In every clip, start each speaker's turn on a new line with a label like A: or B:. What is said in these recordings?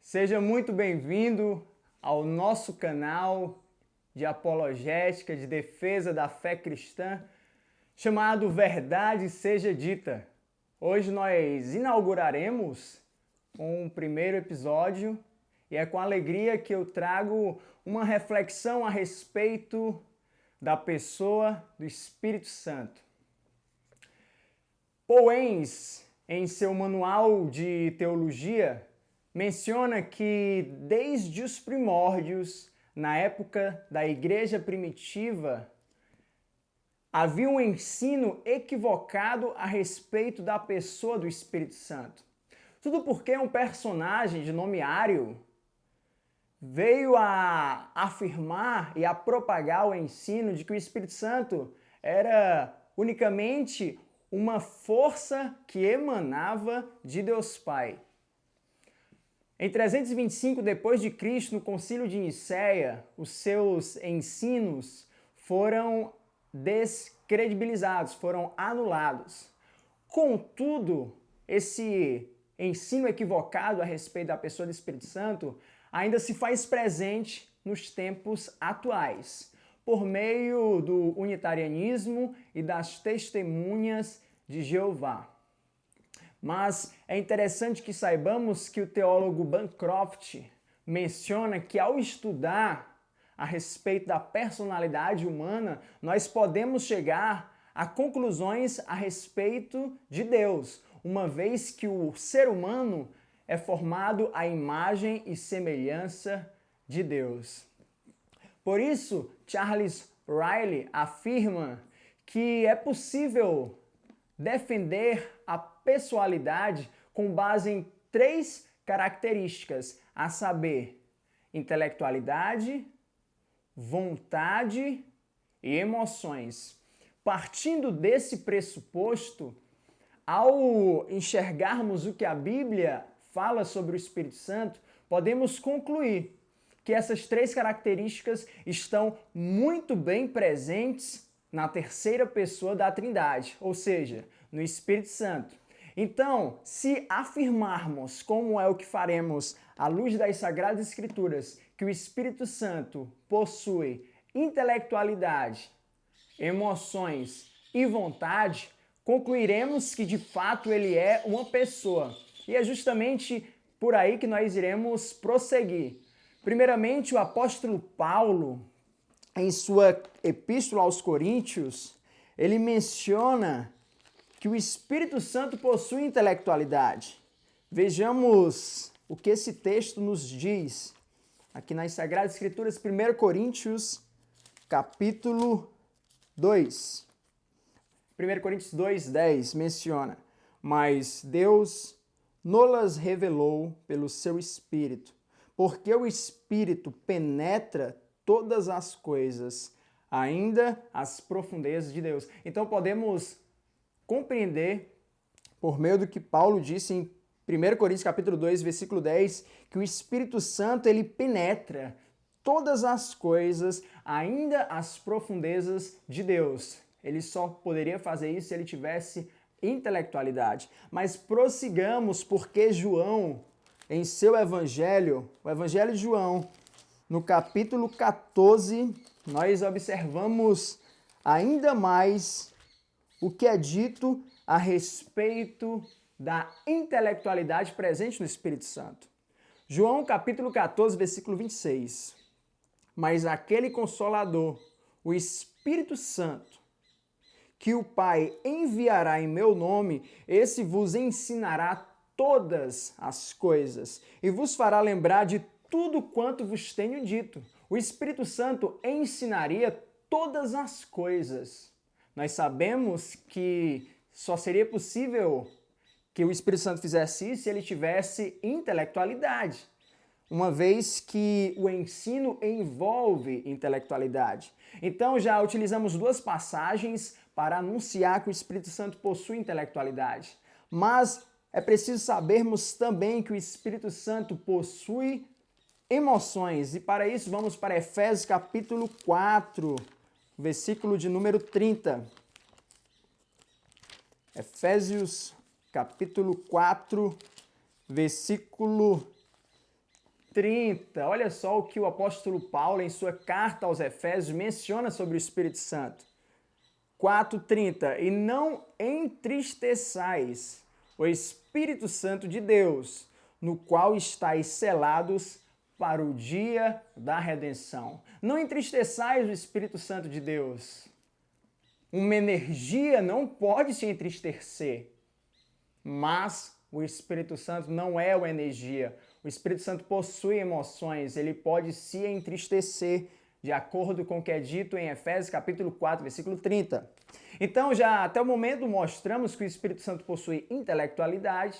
A: Seja muito bem-vindo ao nosso canal de apologética, de defesa da fé cristã, chamado Verdade Seja Dita. Hoje nós inauguraremos um primeiro episódio e é com alegria que eu trago uma reflexão a respeito da pessoa do Espírito Santo. Paul Enns, em seu manual de teologia, menciona que desde os primórdios, na época da igreja primitiva, havia um ensino equivocado a respeito da pessoa do Espírito Santo. Tudo porque um personagem de nome Ário veio a afirmar e a propagar o ensino de que o Espírito Santo era unicamente uma força que emanava de Deus Pai. Em 325 d.C., no Concílio de Nicéia, os seus ensinos foram descredibilizados, foram anulados. Contudo, esse ensino equivocado a respeito da pessoa do Espírito Santo ainda se faz presente nos tempos atuais, por meio do unitarianismo e das testemunhas de Jeová. Mas é interessante que saibamos que o teólogo Bancroft menciona que ao estudar a respeito da personalidade humana, nós podemos chegar a conclusões a respeito de Deus, uma vez que o ser humano é formado à imagem e semelhança de Deus. Por isso, Charles Riley afirma que é possível defender a pessoalidade com base em 3 características, a saber, intelectualidade, vontade e emoções. Partindo desse pressuposto, ao enxergarmos o que a Bíblia fala sobre o Espírito Santo, podemos concluir que essas 3 características estão muito bem presentes na terceira pessoa da Trindade, ou seja, no Espírito Santo. Então, se afirmarmos, como é o que faremos à luz das Sagradas Escrituras, que o Espírito Santo possui intelectualidade, emoções e vontade, concluiremos que de fato ele é uma pessoa. E é justamente por aí que nós iremos prosseguir. Primeiramente, o apóstolo Paulo, em sua epístola aos Coríntios, ele menciona que o Espírito Santo possui intelectualidade. Vejamos o que esse texto nos diz aqui nas Sagradas Escrituras, 1 Coríntios, capítulo 2. 1 Coríntios 2:10 menciona: mas Deus nos revelou pelo seu Espírito, porque o Espírito penetra todas as coisas, ainda as profundezas de Deus. Então podemos compreender, por meio do que Paulo disse em 1 Coríntios capítulo 2, versículo 10, que o Espírito Santo ele penetra todas as coisas, ainda as profundezas de Deus. Ele só poderia fazer isso se ele tivesse intelectualidade. Mas prossigamos, porque João, em seu evangelho, o Evangelho de João, no capítulo 14, nós observamos ainda mais o que é dito a respeito da intelectualidade presente no Espírito Santo. João capítulo 14, versículo 26. Mas aquele Consolador, o Espírito Santo, que o Pai enviará em meu nome, esse vos ensinará todas as coisas e vos fará lembrar de tudo quanto vos tenho dito. O Espírito Santo ensinaria todas as coisas. Nós sabemos que só seria possível que o Espírito Santo fizesse isso se ele tivesse intelectualidade, uma vez que o ensino envolve intelectualidade. Então já utilizamos 2 passagens para anunciar que o Espírito Santo possui intelectualidade. Mas é preciso sabermos também que o Espírito Santo possui emoções. E para isso vamos para Efésios capítulo 4, versículo de número 30. Efésios capítulo 4, versículo 4:30, olha só o que o apóstolo Paulo, em sua carta aos Efésios, menciona sobre o Espírito Santo. 4:30, e não entristeçais o Espírito Santo de Deus, no qual estáis selados para o dia da redenção. Não entristeçais o Espírito Santo de Deus. Uma energia não pode se entristecer, mas o Espírito Santo não é uma energia. O Espírito Santo possui emoções, ele pode se entristecer, de acordo com o que é dito em Efésios capítulo 4, versículo 30. Então, já até o momento mostramos que o Espírito Santo possui intelectualidade,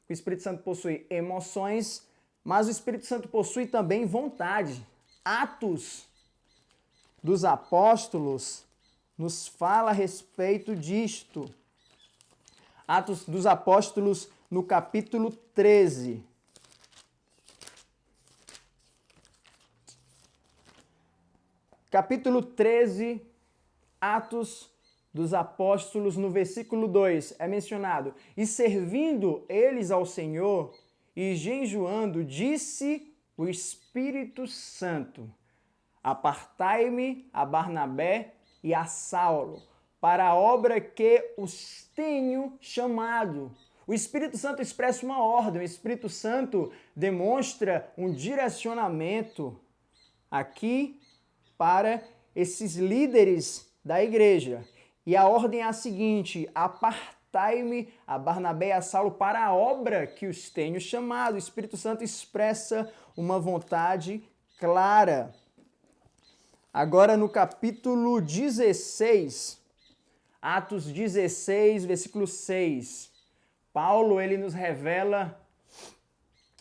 A: que o Espírito Santo possui emoções, mas o Espírito Santo possui também vontade. Atos dos Apóstolos nos fala a respeito disto. Atos dos Apóstolos, no capítulo 13. Capítulo 13, Atos dos Apóstolos, no versículo 2, é mencionado: e servindo eles ao Senhor e jejuando, disse o Espírito Santo: apartai-me a Barnabé e a Saulo para a obra que os tenho chamado. O Espírito Santo expressa uma ordem, o Espírito Santo demonstra um direcionamento aqui para esses líderes da igreja. E a ordem é a seguinte: apartai-me a Barnabé e a Saulo para a obra que os tenho chamado. O Espírito Santo expressa uma vontade clara. Agora no capítulo 16, Atos 16, versículo 6, Paulo ele nos revela,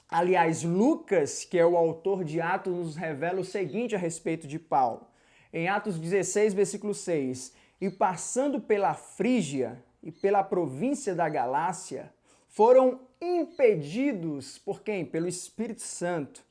A: aliás, Lucas, que é o autor de Atos, nos revela o seguinte a respeito de Paulo. Em Atos 16, versículo 6, e passando pela Frígia e pela província da Galácia, foram impedidos, por quem? Pelo Espírito Santo,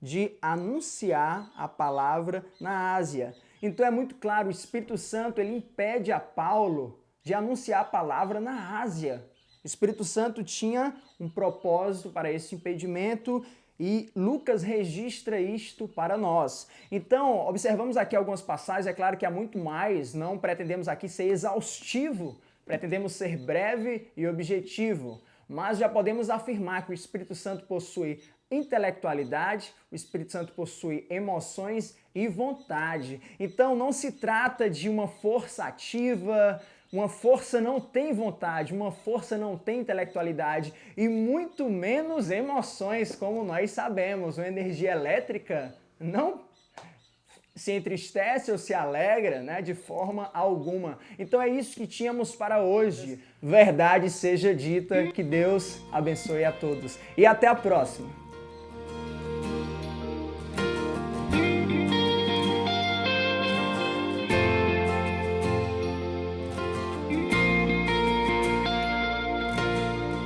A: de anunciar a palavra na Ásia. Então é muito claro, o Espírito Santo ele impede a Paulo de anunciar a palavra na Ásia. O Espírito Santo tinha um propósito para esse impedimento e Lucas registra isto para nós. Então, observamos aqui algumas passagens, é claro que há muito mais, não pretendemos aqui ser exaustivo, pretendemos ser breve e objetivo, mas já podemos afirmar que o Espírito Santo possui intelectualidade, o Espírito Santo possui emoções e vontade. Então não se trata de uma força ativa, uma força não tem vontade, uma força não tem intelectualidade e muito menos emoções, como nós sabemos. Uma energia elétrica não se entristece ou se alegra, né, de forma alguma. Então é isso que tínhamos para hoje. Verdade seja dita, que Deus abençoe a todos. E até a próxima.